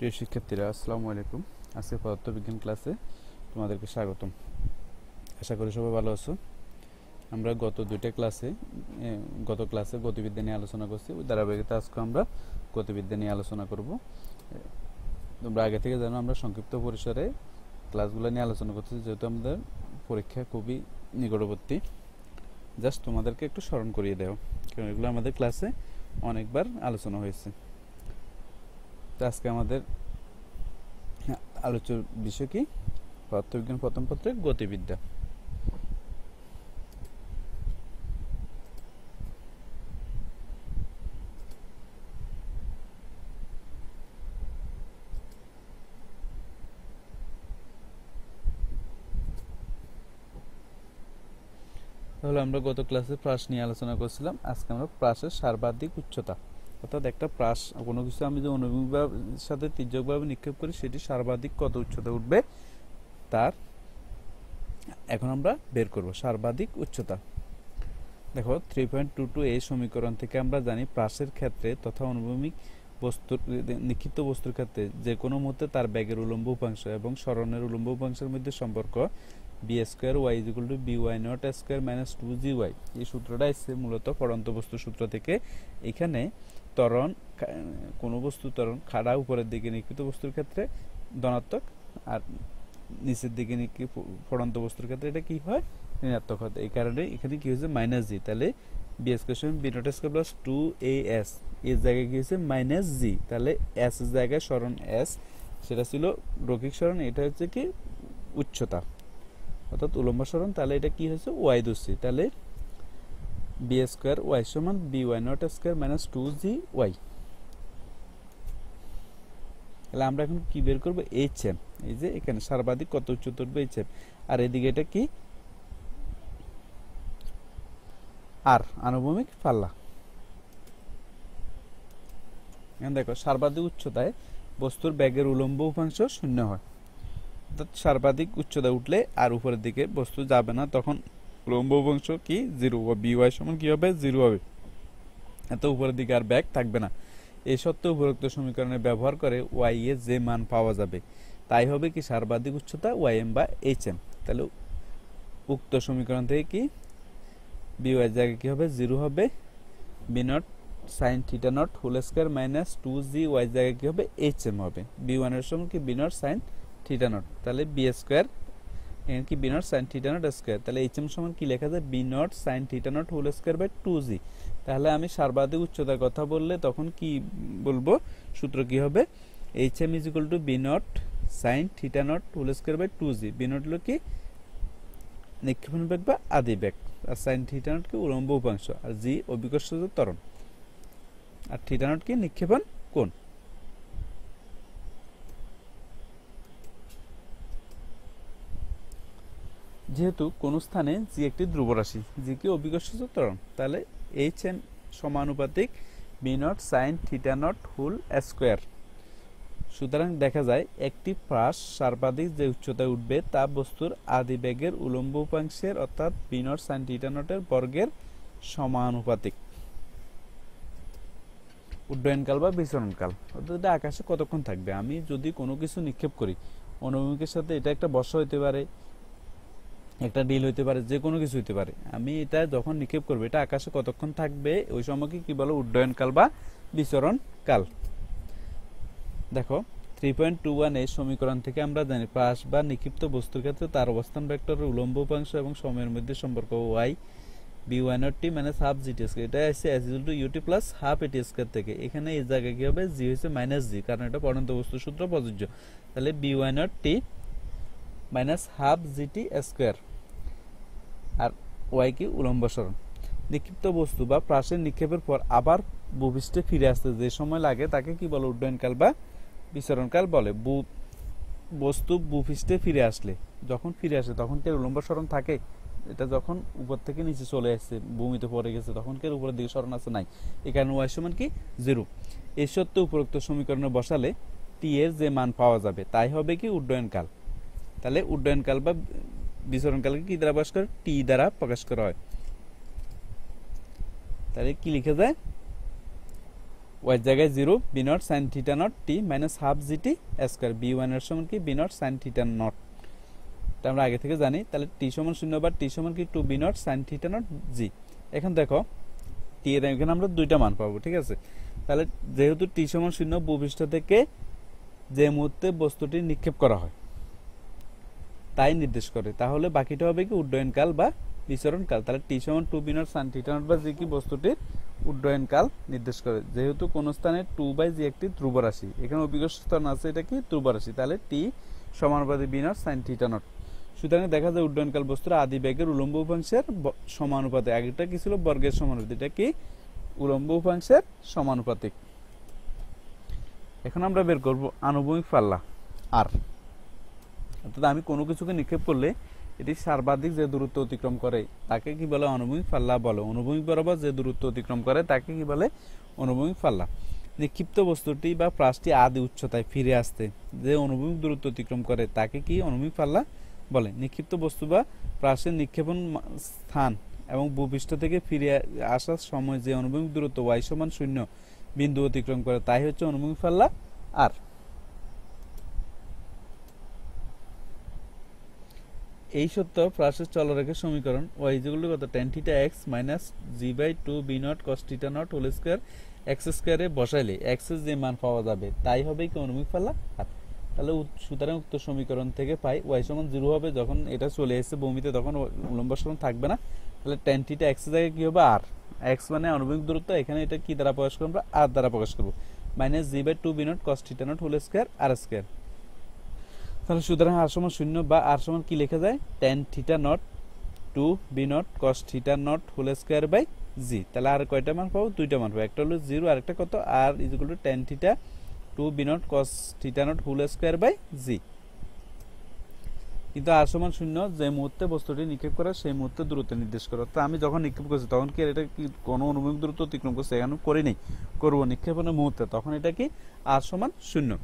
প্রিয় শিক্ষার্থীরা, আসসালামু আলাইকুম। আজকে পদার্থবিজ্ঞান ক্লাসে তোমাদেরকে স্বাগতম। আশা করি সবাই ভালো আছো। আমরা গত ক্লাসে গতিবিদ্যা নিয়ে আলোচনা করছি। ওই ধারাবাহিকতা আজকে আমরা গতিবিদ্যা নিয়ে আলোচনা করব। তোমরা আগে থেকে জানো আমরা সংক্ষিপ্ত পরিসরে ক্লাসগুলো নিয়ে আলোচনা করতেছি, যেহেতু আমাদের পরীক্ষা খুবই নিকটবর্তী। জাস্ট তোমাদেরকে একটু স্মরণ করিয়ে দেও, কারণ এগুলো আমাদের ক্লাসে অনেকবার আলোচনা হয়েছে। তো আজকে আমাদের আলোচ্য বিষয় কি? পদার্থবিজ্ঞান প্রথম পত্রের গতিবিদ্যা। তাহলে আমরা গত ক্লাসে প্রাস নিয়ে আলোচনা করছিলাম। আজকে আমরা প্রাসের সার্বাধিক উচ্চতা, অর্থাৎ একটা প্রাস কোনো কিছু আমি যে অনুভূমিকভাবে সাথে তির্যকভাবে নিক্ষেপ করি সেটি সর্বাধিক কত উচ্চতা উঠবে তার এখন আমরা বের করব সর্বাধিক উচ্চতা। দেখো 3.22 এই সমীকরণ থেকে আমরা জানি প্রাসের ক্ষেত্রে তথা অনুভূমিক বস্তুর নিক্ষিপ্ত বস্তুর ক্ষেত্রে যে কোনো মুহূর্তে তার বেগের উলম্ব উপাংশ এবং সরণের উলম্ব উপাংশের মধ্যে সম্পর্ক v square y equal to v Y not square minus 2gy। এই সূত্রটা এসছে মূলত পড়ন্ত বস্তু সূত্র থেকে। এখানে ত্বরণ, কোনো বস্তু ত্বরণ খাড়া উপরের দিকে নিক্ষিপ্ত বস্তুর ক্ষেত্রে ধনাত্মক, আর নিচের দিকে পড়ন্ত বস্তুর ক্ষেত্রে এটা কি হয়? ঋণাত্মক হয়। এই কারণে এখানে কি হয়েছে? Minus g. তাহলে v square v not square plus 2as এর জায়গায় কি হয়েছে? Minus g. তাহলে এস এর জায়গায় সরণ এস, সেটা ছিল রৈখিক সরণ, এটা হচ্ছে কি উচ্চতা অর্থাৎ উলম্ব সরণ। তাহলে এটা কি হয়েছে? ওয়াই ধরছি। তাহলে বি স্কোয়ার ওয়াই সমান B Y not square minus 2gy। তাহলে আমরা এখন কি বের করবো? H m. এই যে এখানে সর্বাধিক কত উচ্চতা উঠবে এইচ এম, আর এদিকে এটা কি? আর আনুভূমিক পাল্লা। এখন দেখো সর্বাধিক উচ্চতায় বস্তুর বেগের উলম্ব উপাংশ শূন্য হয়, অর্থাৎ সর্বাধিক উচ্চতা উঠলে আর উপরের দিকে বস্তু যাবে না, তখন উলম্ব উপাংশ কি? জিরো। বি ওয়াই সমান কি হবে? জিরো হবে। এত উপরের দিকে আর ব্যাগ থাকবে না। এই সত্ত্বেও উপরোক্ত সমীকরণে ব্যবহার করে ওয়াই এর যে মান পাওয়া যাবে তাই হবে কি? সর্বাধিক উচ্চতা ওয়াই এম বা এইচ এম। তাহলে উক্ত সমীকরণ থেকে কি বি ওয়াই জায়গায় কি হবে? জিরো হবে। V not sine theta not whole square minus 2gy জায়গায় কি হবে? এইচ এম হবে। বি ওয়ানের সমান কি? V not sine theta not. তাহলে বি স্কোয়ার এখানে কি? V not sine theta not square. তাহলে এইচ এম সমান কি লেখা যায়? V not sine theta not whole square by 2g। তাহলে আমি সর্বাধিক উচ্চতার কথা বললে তখন কি বলবো? সূত্র কি হবে? H m is equal to v not sine theta not whole square by 2g। V not হলো কি? নিক্ষেপণ বেগ বা আদি বেগ, আর সাইন থিটা নট কি? উলম্ব উপাংশ, আর জি অভিকর্ষজ ত্বরণ, আর থিটা নট কি? নিক্ষেপণ কোণ। যেহেতু কোন স্থানে জি একটি ধ্রুবরাশি, জি কি? অভিকর্ষজ ত্বরণ, তাহলে এইচ এম সমানুপাতিক v not sine theta not whole square. সুতরাং দেখা যায় একটি প্রাস সর্বাধিক যে উচ্চতায় উঠবে তা বস্তুর আদি বেগের উলম্ব উপাংশের অর্থাৎ বি নট সাইন থিটা নটের বর্গের সমানুপাতিক। উড্ডয়নকাল বা বিচরণকাল, অর্থাৎ এটা আকাশে কতক্ষণ থাকবে। আমি যদি কোনো কিছু নিক্ষেপ করি অনুভূমিকের সাথে, এটা একটা বর্ষা হইতে পারে, একটা ডিল হইতে পারে, যে কোনো কিছু হইতে পারে, আমি এটা যখন নিক্ষেপ করবো এটা আকাশে কতক্ষণ থাকবে ওই সময়কে কি বলো? উড্ডয়নকাল বা বিচরণকাল। দেখো 3.21 এই সমীকরণ থেকে আমরা জানি প্রাস বা নিক্ষিপ্ত বস্তুর ক্ষেত্রে তার অবস্থান ভেক্টরের উলম্ব উপাংশ এবং সময়ের মধ্যে সম্পর্ক y v why not T minus half g t square. এটা আসছে s equal to u t plus half a t square থেকে। এখানে এই জায়গায় কি হবে? জি হয়েছে মাইনাস জি, কারণ এটা পড়ন্ত বস্তু সূত্র প্রযোজ্য। তাহলে v why not T minus half g t square, আর ওয়াই কি? উলম্ব সরণ। নিক্ষিপ্ত বস্তু বা প্রাসের নিক্ষেপের পর আবার ভূপৃষ্ঠে ফিরে আসতে যে সময় লাগে তাকে কি বলে? উড্ডয়নকাল বা বিচরণকাল বলে। বস্তু ভূপৃষ্ঠে ফিরে আসলে, যখন ফিরে আসে তখন কি উলম্ব সরণ থাকে? এটা যখন উপর থেকে নিচে চলে আসছে, ভূমিতে পড়ে গেছে, তখন কি উপরের দিকে সরণ আছে? নাই। এই কারণে ওয়াই সমান কি? জিরো। এই সত্ত্বেও উপরোক্ত সমীকরণে বসালে টি এর যে মান পাওয়া যাবে তাই হবে কি? উড্ডয়নকাল। তাহলে উড্ডয়নকাল বা বিচরণকালকে কি দ্বারা প্রকাশ করে? টি দ্বারা প্রকাশ করা হয়। তাহলে কি লিখা যায়? ওয়াই জায়গায় 0 v not sine theta not T minus half g t square v one এর সমান কি v not sine theta not, এটা আমরা আগে থেকে জানি। তাহলে টি সমান 0 বা টি সমান কি 2 B not sine theta naught G. এখন দেখো টি এর এখানে আমরা দুইটা মান পাবো, ঠিক আছে। তাহলে যেহেতু টি সমান 0 ভূপৃষ্ঠ থেকে যে মুহূর্তে বস্তুটি নিক্ষেপ করা হয় তাই নির্দেশ করে, তাহলে বাকিটা হবে কি উড্ডয়নকাল বা বিচরণকাল। তাহলে টি সমান 2 B not sine theta naught বা জি কি বস্তুটির উড্ডয়নকাল নির্দেশ করে। যেহেতু কোন স্থানে 2/জি একটি ধ্রুব রাশি, এখানে অভিকর্ষ স্থান আছে, এটা কি ধ্রুব রাশি, তাহলে টি সমানুপাতে V not sine theta naught. সুতরাং দেখা যায় উড্ডয়নকাল বস্তুর আদি বেগের উলম্ব উপাংশের সমানুপাতে, আগেটা কি ছিল বর্গের সমানুপাতিক, এটা কি উলম্ব উপাংশের সমানুপাতিক। এখন আমরা বের করব আনুভূমিক পাল্লা আর, অর্থাৎ আমি কোনো কিছুকে নিক্ষেপ করলে এটি সর্বাধিক যে দূরত্ব অতিক্রম করে তাকে কি বলে অনুভূমিক পাল্লা বলে। অনুভূমিক বরাবর যে দূরত্ব অতিক্রম করে তাকে কি বলে অনুভূমিক পাল্লা। নিক্ষিপ্ত বস্তুটি বা প্রাসটি আদি উচ্চতায় ফিরে আসতে যে অনুভূমিক দূরত্ব অতিক্রম করে তাকে কি অনুভূমিক পাল্লা বলে। নিক্ষিপ্ত বস্তু বা প্রাসের নিক্ষেপণ স্থান এবং ভূপৃষ্ঠ থেকে ফিরে আসার সময় যে অনুভূমিক দূরত্ব y সমান 0 বিন্দু অতিক্রম করে তাই হচ্ছে অনুভূমিক পাল্লা আর। এই সত্য প্রাসের চলরেখার সমীকরণ y ইকুয়াল টু কত tan theta x minus g/2 b not cos theta not whole square x স্কয়ারে বসাইলে x এর যে মান পাওয়া যাবে তাই হবে কি অনুভূমিক পাল্লা আর। তাহলে সুতরাং উক্ত সমীকরণ থেকে পাই y সমান 0 হবে যখন এটা চলে এসেছে ভূমিতে, তখন উলম্ব সরণ থাকবে না। তাহলে tan থিটা x এর জায়গায় কি হবে r, x মানে অনুভূমিক দূরত্ব, এখানে এটা কি দ্বারা প্রকাশ করব আমরা r দ্বারা প্রকাশ করব, minus g/2 b not cos theta not whole square r square. তাহলে সুতরাং r সমান 0 বা r সমান কি লেখা যায় tan theta nought 2 b not cos theta not whole square by g। তাহলে আর কয়টা মান পাবো, দুইটা মান পাবো, একটা হলো 0 আর একটা কত r equal to tan theta 2 b not cos theta not whole square by g। কিন্তু r সমান 0 যে মুহূর্তে বস্তুটি নিক্ষেপ করা সেই মুহূর্তে দূরত্ব নির্দেশ করে। তো আমি যখন নিক্ষেপ করছি তখন কি এটা কি কোনো অনুভূমিক দূরত্ব অতিক্রম করছে, এখানে করি নাই, করব নিক্ষেপণের মুহূর্তে, তখন এটা কি r সমান 0।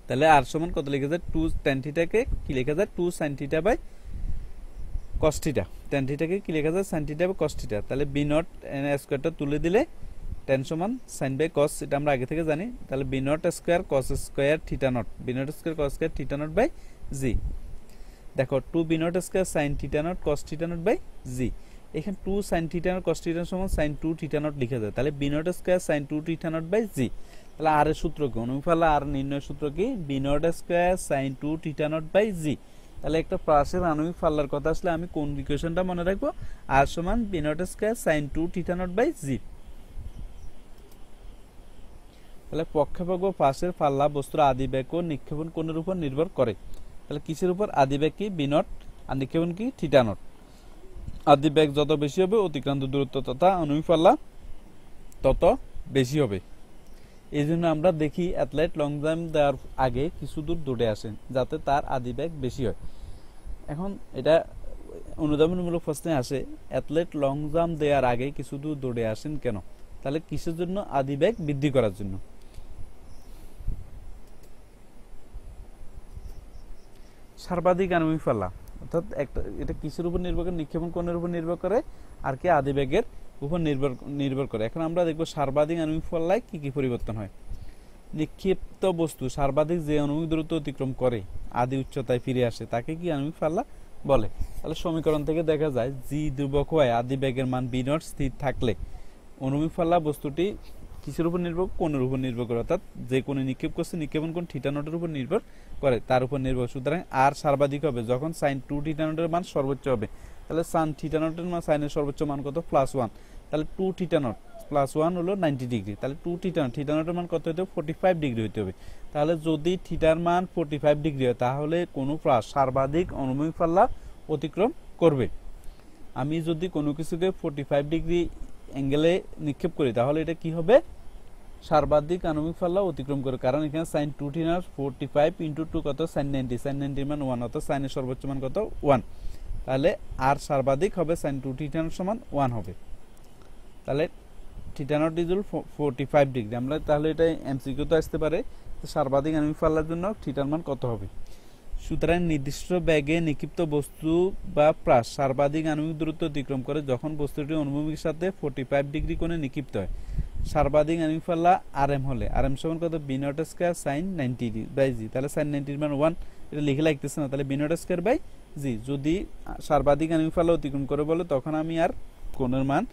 তাহলে r সমান কত লিখে যায় 2 tan থিটাকে কি লেখা যায় 2 sin theta by cos theta, tan থিটাকে কি লেখা যায় sin theta by cos theta. তাহলে b নট স্কয়ারটা তুলে দিলে tan সমান sin বাই cos, এটা আমরা আগে থেকে জানি। তাহলে b nought square cos square theta nought, b nought square cos square theta nought by g। দেখো 2 b nought square sin theta nought cos theta nought by g, এখানে 2 sin theta nought cos theta সমান sin 2 theta nought লিখা যায়। তাহলে b nought square sin 2 theta nought by g। তাহলে r এর সূত্র কি, অনুভূমিক পাল্লা r নির্ণয়ের সূত্র কি b nought square sin 2 theta nought by g। তাহলে একটা প্রাসের আণবিক পাল্লার কথা আসলে আমি কোন ইকুয়েশনটা মনে রাখবো, r সমান b nought square sin 2 theta nought by g। তাহলে প্রক্ষেপক ও প্রাসের পাল্লা বস্তুর আদি বেগ ও নিক্ষেপণ কোণের উপর নির্ভর করে। তাহলে কিসের উপর, আদি বেগ কি b নট আর নিক্ষেপণ কি থিটা নট। আদি বেগ যত বেশি হবে অতিক্রান্ত দূরত্ব তথা আণবিক পাল্লা তত বেশি হবে। এই জন্য আমরা দেখি অ্যাথলেট লং জাম্প দেওয়ার আগে কিছু দূর দৌড়ে আসেন যাতে তার আদি বেগ বেশি হয়। এখন এটা অনুধাবনমূলক প্রশ্নে আসে অ্যাথলেট লং জাম্প দেওয়ার আগে কিছু দূর দৌড়ে আসেন কেন, তাহলে কিসের জন্য, আদি বেগ বৃদ্ধি করার জন্য। সর্বাধিক আণবিক পাল্লা অর্থাৎ একটা এটা কিসের উপর নির্ভর করে, নিক্ষেপণ কোণের উপর নির্ভর করে আর কি আদি বেগের উপর নির্ভর করে। এখন আমরা দেখব সর্বাধিক আণবিক পাল্লায় কি কি পরিবর্তন হয়। নিক্ষিপ্ত বস্তু সর্বাধিক যে আণবিক দূরত্ব অতিক্রম করে আদি উচ্চতায় ফিরে আসে তাকে কি আণবিক পাল্লা বলে। তাহলে সমীকরণ থেকে দেখা যায় জি ধ্রুবক হয় আদি বেগের মান বি নট স্থির থাকলে আণবিক পাল্লা বস্তুটি কিসের উপর নির্ভর, কোণের উপর নির্ভর করে, অর্থাৎ যে কোণে নিক্ষেপ করছে নিক্ষেপণ কোণ থিটা নটের উপর নির্ভর করে, তার উপর নির্ভর। সুতরাং আর সর্বাধিক হবে যখন sin 2 থিটা নটের মান সর্বোচ্চ হবে। তাহলে sin থিটা নটের মান sin এর সর্বোচ্চ মান কত +1, তাহলে 2 থিটা নট +1 হলো 90 ডিগ্রি। তাহলে 2 থিটা নটের মান কত হতে হবে 45 ডিগ্রি হতে হবে। তাহলে যদি থিটার মান 45 ডিগ্রি হয় তাহলে কোনো প্রাস সর্বাধিক অনুভূমিক পাল্লা অতিক্রম করবে। আমি যদি কোনো কিছুকে 45 ডিগ্রি অ্যাঙ্গেলে নিক্ষেপ করি তাহলে এটা কি হবে, সর্বাধিক আণবিক পাল্লা অতিক্রম করে, কারণ এখানে sin 2 থিটা 45 * 2 কত sin 90, sin 90 মান 1, অর্থাৎ sin এর সর্বোচ্চ মান কত 1। তাহলে আর সর্বাধিক হবে sin 2 থিটা সমান 1 হবে। তাহলে থিটা নট ইকুয়াল 45 ডিগ্রি। আমরা তাহলে এটা এমসিকিউ তো আসতে পারে, সর্বাধিক আণবিক পাল্লার জন্য থিটার মান কত হবে। সুতরাং নির্দিষ্ট বেগে নিক্ষিপ্ত বস্তু বা প্রাস সর্বাধিক আণবিক দূরত্ব অতিক্রম করে যখন বস্তুটি অনুভূমিকের সাথে 45 ডিগ্রি কোণে নিক্ষিপ্ত হয়। সর্বাধিক আণবিক পাল্লা rm হলে rm সমান কত b nought square sin 90 by g, তাহলে sin 90 এর মান 1, এটা লিখে লাগতেছে না, তাহলে b nought square by g। যদি সর্বাধিক আণবিক পাল্লা অতিক্রম করে বলে তখন আমি আর কোণের মান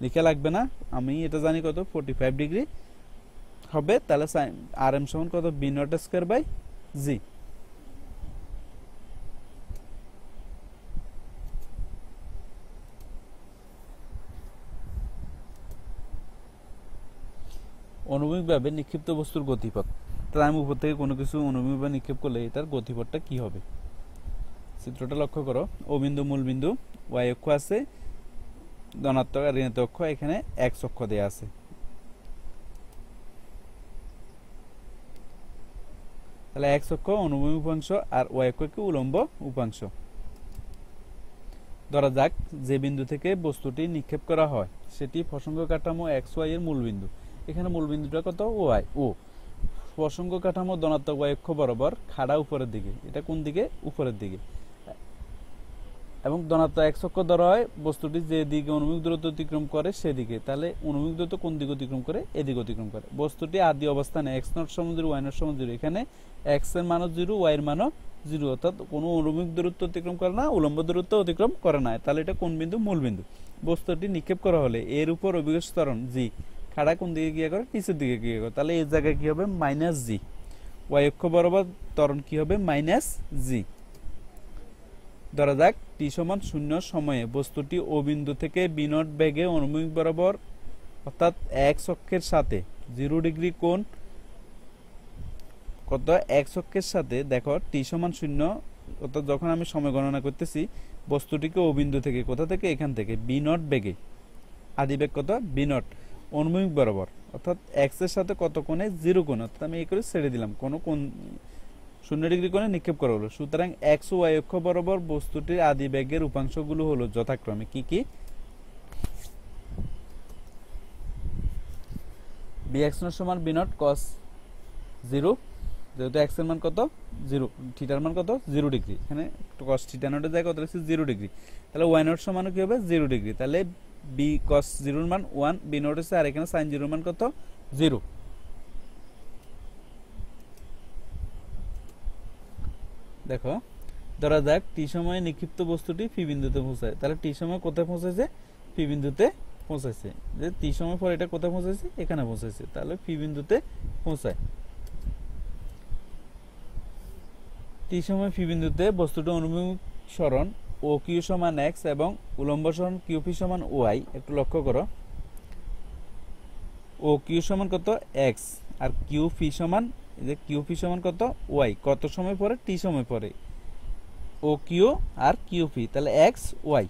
লিখে লাগবে না, আমি এটা জানি কত 45 ডিগ্রি হবে, তাহলে rm সমান কত b nought square by g। অনুভূমিকভাবে নিক্ষিপ্ত বস্তুর গতিপথ, তাহলে আমি উপর থেকে কোনো কিছু অনুভূমিকভাবে নিক্ষেপ করলে এটার গতিপথটা কি হবে? চিত্রটা লক্ষ্য করো, ও বিন্দু মূল বিন্দু, y অক্ষ আছে, ধনাত্মক আর ঋণাত্মক অক্ষ, এখানে x অক্ষ দেয়া আছে। তাহলে x অক্ষ অনুভূমিক উপাংশ আর y অক্ষ কি উলম্ব উপাংশ। ধরা যাক যে বিন্দু থেকে বস্তুটি নিক্ষেপ করা হয় সেটি প্রসঙ্গ কাঠামো xy এর মূল বিন্দু, এখানে মূল বিন্দুটা কত y ও, প্রসঙ্গ কাঠামো ধনাত্মক y অক্ষ বরাবর খাড়া উপরের দিকে, এটা কোন দিকে? উপরের দিকে, এবং ধনাত্মক x অক্ষ ধরা হয় বস্তুটি যে দিকে অনুভূমিক দূরত্ব অতিক্রম করে সেদিকে, তাহলে অনুভূমিক দূরত্ব কোন দিকে অতিক্রম করে? এদিকে অতিক্রম করে। বস্তুটি আদি অবস্থানে x নট সমান 0 y নট সমান 0, এখানে x এর মানও 0 y এর মানও 0, অর্থাৎ কোনো অনুভূমিক দূরত্ব অতিক্রম করে না, উলম্ব দূরত্ব অতিক্রম করে না, তাহলে এটা কোন বিন্দু? মূল বিন্দু। বস্তুটি নিক্ষেপ করা হলে এর উপর অভিকর্ষ ত্বরণ g খাড়া কোন দিকে গিয়ে করে? নিচের দিকে গিয়ে করে, তাহলে এই জায়গায় কি হবে? মাইনাস জি। y অক্ষ বরাবর ত্বরণ কি হবে? মাইনাস জি। ধরা যাক t সমান 0 সময়ে বস্তুটি ও বিন্দু থেকে b নট বেগে অনুভূমিক বরাবর অর্থাৎ x অক্ষের সাথে 0 ডিগ্রি কোণ কত? x অক্ষের সাথে দেখো t সমান 0, অর্থাৎ যখন আমি সময় গণনা করতেছি বস্তুটিকে ও বিন্দু থেকে, কোথা থেকে? এখান থেকে b নট বেগে, আদি বেগ কত? b নট, অনুভূমিক বরাবর অর্থাৎ x এর সাথে কত কোণে? 0 কোণ, অর্থাৎ আমি এই করে ছেড়ে দিলাম, কোন কোণ 0 ডিগ্রি কোণে নিক্ষেপ করা হলো। সুতরাং x ও y অক্ষ বরাবর বস্তুটির আদি বেগের উপাংশগুলো হলো যথাক্রমে কি কি? bx নট সমান b নট cos 0, যেহেতু x এর মান কত? 0, থিটার মান কত? 0 ডিগ্রি, এখানে cos থিটা নটের জায়গায় কত লিখছি? 0 ডিগ্রি, তাহলে y নট সমান কি হবে? 0 ডিগ্রি, তাহলে b cos 0 এর মান 1, b নট আছে, আর এখানে sin 0 এর মান কত? 0। দেখো ধরা যাক টি সময়ে নিক্ষিপ্ত বস্তুটি পি বিন্দুতে পৌঁছায়, তাহলে টি সময় কোথায় পৌঁছাইছে? পি বিন্দুতে পৌঁছাইছে। যে টি সময় পর এটা কোথায় পৌঁছাইছে? এখানে পৌঁছাইছে, তাহলে পি বিন্দুতে পৌঁছায়। টি সময় পি বিন্দুতে বস্তুটি অনুভূমিক সরণ ও কিউ সমান x এবং উলম্ব সরণ কিউ পি সমান y। একটু লক্ষ্য করো, ও কিউ সমান কত? x, আর কিউ পি সমান, যে কিউ পি সমান কত? y। কত সময় পরে? টি সময় পরে। ও কিউ আর কিউ পি, তাহলে এক্স ওয়াই,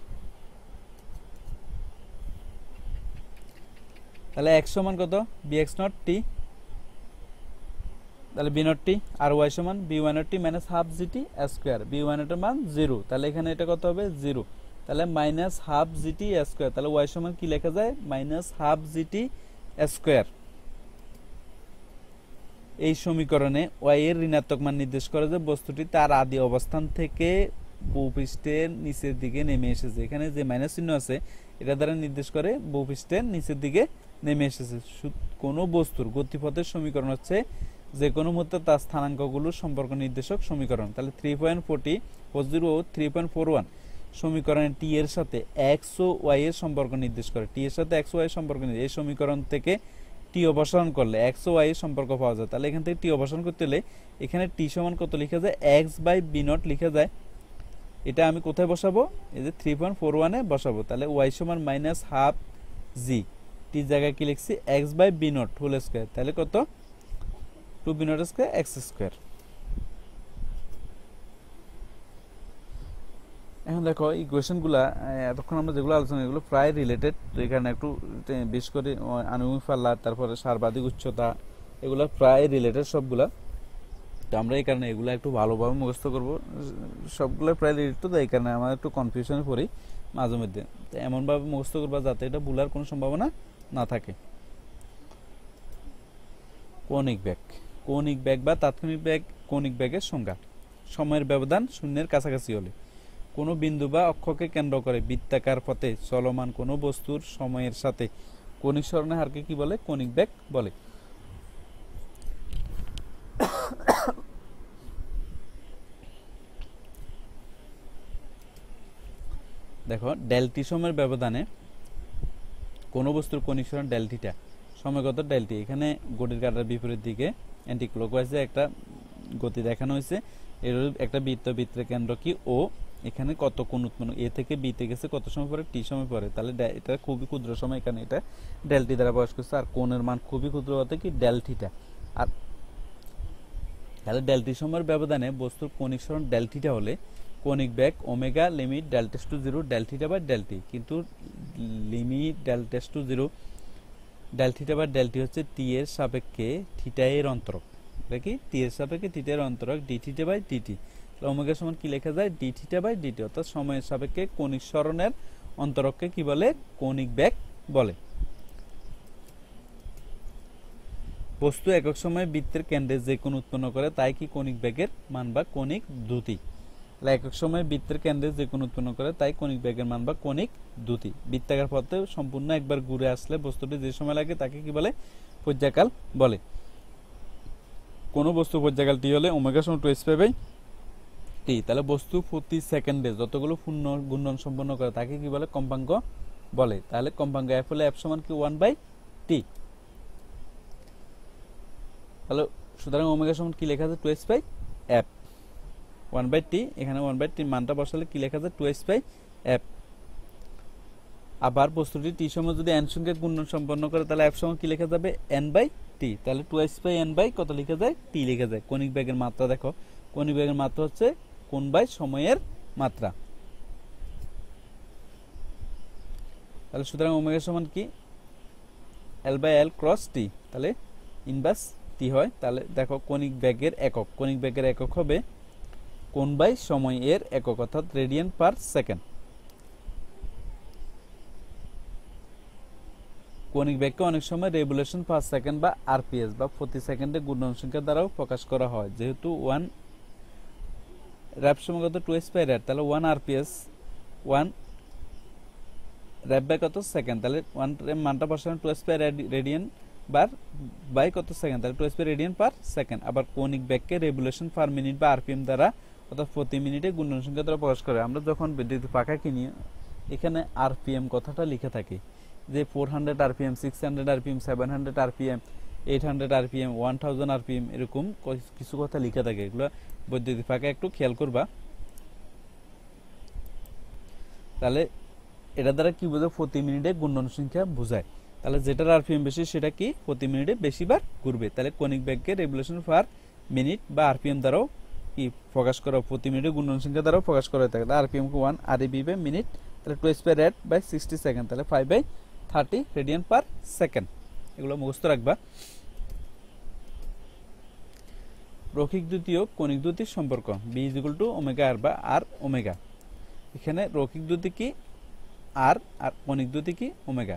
তাহলে এক্স সমান কত? বি এক্স নট টি, তাহলে বি নট টি, আর ওয়াই সমান B why not T minus half G T square, V Y নটের মান 0, তাহলে এখানে এটা কত হবে? 0, তাহলে minus half G T square, তাহলে ওয়াই সমান কি লেখা যায়? Minus half G T square. এই সমীকরণে ওয়াই এর ঋণাত্মক মান নির্দেশ করে যে বস্তুটি তার আদি অবস্থান থেকে ভূপৃষ্ঠের নিচের দিকে নেমে এসেছে। এখানে যে মাইনাস চিহ্ন আছে এটা দ্বারা নির্দেশ করে ভূপৃষ্ঠের নিচের দিকে নেমে এসেছে। কোনো বস্তুর গতিপথের সমীকরণ হচ্ছে যে কোনো মুহূর্তে তার স্থানাঙ্কগুলোর সম্পর্ক নির্দেশক সমীকরণ। তাহলে 3.40 ও 3.41 সমীকরণে টি এর সাথে এক্স ও ওয়াই এর সম্পর্ক নির্দেশ করে, টি এর সাথে এক্স ও ওয়াই এর সম্পর্ক নির্দেশ। এই সমীকরণ থেকে টি অপসারণ করলে এক্স ও ওয়াই এর সম্পর্ক পাওয়া যায়। তাহলে এখান থেকে টি অপসারণ করতে হলে এখানে টি সমান কত লিখা যায়? এক্স বাই বি নট লিখা যায়। এটা আমি কোথায় বসাবো? এই যে 3.41 এ বসাবো। তাহলে ওয়াই সমান মাইনাস হাফ জি, টি জায়গায় কি লিখছি? X by b nought whole square, তাহলে কত? 2 B not square x square. এখন দেখো ইকুয়েশনগুলা এতক্ষণ আমরা যেগুলো আলোচনা এগুলো প্রায় রিলেটেড, তো এখানে একটু বেশ করে আনুভূমিক পাল্লা, তারপরে সর্বাধিক উচ্চতা, এগুলো প্রায় রিলেটেড সবগুলা। তো আমরা এই কারণে এগুলো একটু ভালোভাবে মুখস্থ করবো, সবগুলো প্রায় রিলেটেড, তো এই কারণে আমরা একটু কনফিউশনে পড়ি মাঝে মধ্যে। তো এমনভাবে মুখস্থ করবা যাতে এটা ভুলার কোনো সম্ভাবনা না থাকে। কৌণিক বেগ, কৌণিক বেগ বা তাৎক্ষণিক বেগ, কৌণিক বেগের সংজ্ঞা। সময়ের ব্যবধান শূন্যের কাছাকাছি হলে কোনো বিন্দু বা অক্ষকে কেন্দ্র করে বৃত্তাকার পথে চলমান কোনো বস্তুর সময়ের সাথে কনিক সরণের হারকে কি বলে? কনিক বেগ বলে। দেখো ডেল টি সময়ের ব্যবধানে কোন বস্তুর কনিক সরণ ডেল থিটা, সময়গত ডেল টি। এখানে ঘড়ির কাঁটার বিপরীত দিকে অ্যান্টি ক্লকওয়াইজে একটা গতি দেখানো হয়েছে। এর একটা বৃত্ত, বৃত্তের কেন্দ্র কি ও, এখানে কত কোণ উৎপন্ন, এ থেকে বি তে গেছে কত সময় পরে? টি সময় পরে। তাহলে এটা খুবই ক্ষুদ্র সময়, এখানে এটা ডেল টি দ্বারা প্রকাশ করছে। আর কোণের মান খুবই ক্ষুদ্র হতে কি? Del theta. আর তাহলে ডেল টি সময়ের ব্যবধানে বস্তুর কনিক সরণ ডেল থিটা হলে কনিক বেগ omega limit del tends to 0 del theta by del T. কিন্তু limit del tends to 0 del theta by del T হচ্ছে টি এর সাপেক্ষে থিটা এর অন্তরক। এটা কি? টি এর সাপেক্ষে থিটা এর অন্তরক D theta by DT. Omega সমান কি লেখা যায়? D theta by DT. অর্থাৎ সময়ের সাপেক্ষে কনিক সরণের অন্তরককে কি বলে? কনিক বেগ বলে। বস্তু একক সময়ে বৃত্তের কেন্দ্রে যে কোণ উৎপন্ন করে তাই কি কনিক বেগের মান বা কনিক দ্রুতি। একক সময়ে বৃত্তের কেন্দ্রে যে কোণ উৎপন্ন করে তাই কনিক বেগের মান বা কনিক দ্রুতি। বৃত্তাকার পথে সম্পূর্ণ একবার ঘুরে আসলে বস্তুটি যে সময় লাগে তাকে কি বলে? পর্যায়কাল বলে। কোন বস্তু পর্যায়কাল টি হলে ওমেগা সমান 2s বাই টি। তাহলে বস্তু প্রতি সেকেন্ডে যতগুলো পূর্ণ ঘূর্ণন সম্পন্ন করে তাকে কি বলে? কম্পাঙ্ক বলে। তাহলে কম্পাঙ্ক এফ হলে এফ সমান কি? 1 বাই টি। তাহলে সুতরাং ওমেগা সমান কি লেখা আছে? 2s by F 1 by T. এখানে 1 বাই টি মানটা বসালে কি লেখা যায়? 2s by F. আবার বস্তুটি টি সময় যদি এন সংখ্যক ঘূর্ণন সম্পন্ন করে তাহলে এফ সমান কি লেখা যাবে? N by T. তাহলে 2s বাই এন বাই কত লেখা যায়? টি লেখা যায়। কনিক বেগের মাত্রা দেখো, কনিক বেগের মাত্রা হচ্ছে কোণ বাই সময়ের মাত্রা। তাহলে সুতরাং ওমেগা সমান কি? L by l cross t. তাহলে ইনভার্স টি হয়। তাহলে দেখো কনিক বেগের একক, কনিক বেগের একক হবে কোণ বাই সময় এর একক, অর্থাৎ রেডিয়ান পার সেকেন্ড। কনিক বেগকে অনেক সময় রেভলিউশন পার সেকেন্ড বা আরপিএস বা প্রতি সেকেন্ডে ঘূর্ণন সংখ্যা দ্বারাও প্রকাশ করা হয়। যেহেতু 1 র্যাপ সময় কত? 2s বাই র্যাপ। তাহলে 1 আরপিএস 1 র্যাপ বাই কত? সেকেন্ড। তাহলে 1 মানটা বসানো 2s বাই রেডিয়ান বার বাই কত সেকেন্ড? তাহলে 2s by radian per second. আবার কনিক বেগকে রেভলিউশন পার মিনিট বা আরপিএম দ্বারা অর্থাৎ প্রতি মিনিটে ঘূর্ণন সংখ্যা দ্বারা প্রকাশ করে। আমরা যখন বিদ্যুৎ পাখা কিনি এখানে আরপিএম কথাটা লিখে থাকি যে 400 RPM, 600 RPM, 700 RPM, 800 RPM, 1000 RPM, এরকম কিছু কথা লিখে থাকে। এগুলো বৈদ্যুতিক পাখা একটু খেয়াল করবা। তাহলে এটা দ্বারা কি বোঝায়? প্রতি মিনিটে ঘূর্ণন সংখ্যা বোঝায়। তাহলে যেটার আরপিএম বেশি সেটা কি? প্রতি মিনিটে বেশিবার ঘুরবে। তাহলে কনিক বেগকে রেভলিউশন পার মিনিট বা আরপিএম দ্বারাও কি প্রকাশ করা, প্রতি মিনিটে ঘূর্ণন সংখ্যা দ্বারাও প্রকাশ করা হয়ে থাকে। আরপিএম কে 1 আরবি বাই মিনিট। তাহলে 2s by rate by 60 second. তাহলে 5 বাই 30 রেডিয়ান পার সেকেন্ড। এগুলো মুখস্থ রাখবা। রৈখিক দ্রুতি ও কনিক দ্রুতির সম্পর্ক V is equal to omega R বা আর ওমেগা। এখানে রৈখিক দ্রুতি কি? আর আর কনিক দ্রুতি কি? ওমেগা।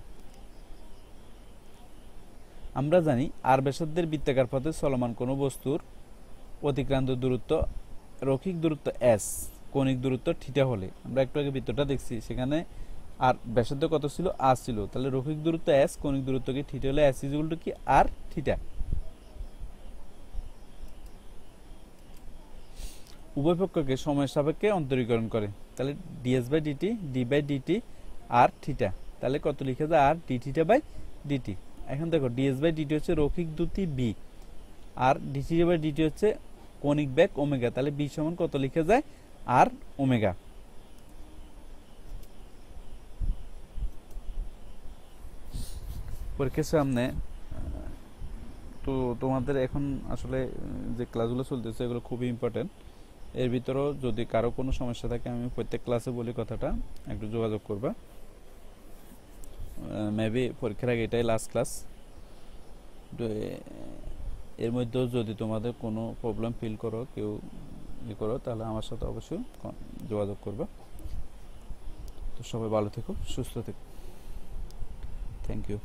আমরা জানি আর ব্যাসার্ধের বৃত্তাকার পথে চলমান কোনো বস্তুর অতিক্রান্ত দূরত্ব রৈখিক দূরত্ব এস, কনিক দূরত্ব থিটা হলে, আমরা একটু আগে বৃত্তটা দেখছি সেখানে আর ব্যাসার্ধ কত ছিল? আর ছিল। তাহলে রৈখিক দূরত্ব এস, কনিক দূরত্ব কি? থিটা হলে এস ইজ ইকুয়াল টু কি? R theta. উভয় পক্ষকে সময়ের সাপেক্ষে অন্তরীকরণ করে। তাহলে ds by dt, d by dt, r theta. তাহলে কত লিখে যায়? R d theta by dt. এখন দেখো ডিএস বাই ডিটি হচ্ছে রৈখিক দ্রুতি বি, আর ডি থিটা বাই ডিটি হচ্ছে কনিক বেগ ওমেগা। তাহলে বি সমান কত লিখে যায়? R omega. পরীক্ষার সামনে তো তোমাদের এখন আসলে যে ক্লাসগুলো চলতেছে এগুলো খুবই ইম্পর্টেন্ট। এর ভিতরেও যদি কারো কোনো সমস্যা থাকে আমি প্রত্যেক ক্লাসে বলি কথাটা, একটু যোগাযোগ করবা। মেবি পরীক্ষার আগে এটাই লাস্ট ক্লাস। এর মধ্যেও যদি তোমাদের কোনো প্রবলেম ফিল করো, কেউ করো, তাহলে আমার সাথে অবশ্যই যোগাযোগ করবা। তো সবাই ভালো থেকো, সুস্থ থেকো। Thank you.